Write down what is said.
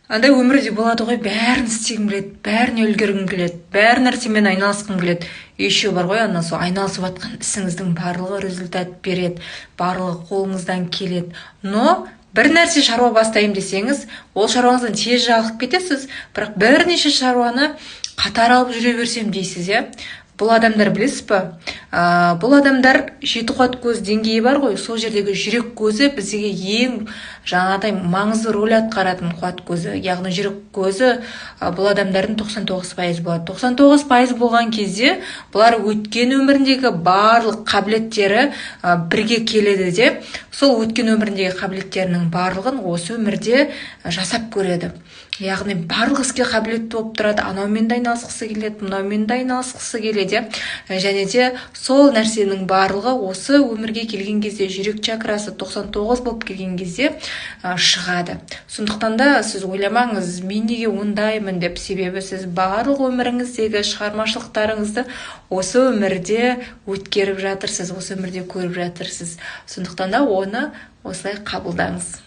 Андай өмірде болады ғой, бәрін істегім келеді, бәріне үлгергім келеді, бәр нәрсемен айналысқым келеді. Еще бар ғой, ана сол айналысып жатқан ісіңіздің барлығы результат береді, барлығы қолыңыздан келеді. Но бір нәрсе шаруа бастаймын десеңіз, ол шаруаңыздан тез жалығып кетесіз, бірақ бірнеше шаруаны қатар алып жүре берсем дейсіз, иә. Бұл адамдар білесіз ба? Бұл адамдар жеті қуат көз деңгейі бар ғой, сол жердегі жүрек көзі бізге ең жаңағыдай маңызды рөл атқаратын қуат көзі. Яғни жүрек көзі бұл адамдардың 99% болады. 99% болған кезде бұлар өткен өміріндегі барлық қабілеттері бірге келеді де, сол өткен өміріндегі қабілеттерінің барлығын осы өмірде жасап көреді. Яғни барлық іске қабілетті болып тұрады, анаумен де айналысқысы келеді, мынаумен де айналысқысы келеді. Және де сол нәрсенің барлығы осы өмірге келген кезде жүрек чакрасы 99 болып келген кезде шығады. Сондықтан да сіз ойламаңыз, мен неге ондаймын деп, себебі сіз барлық өміріңіздегі шығармашылықтарыңызды осы өмірде өткеріп жатырсыз, осы өмірде көріп жатырсыз. Сондықтан да оны осылай қабылдаңыз.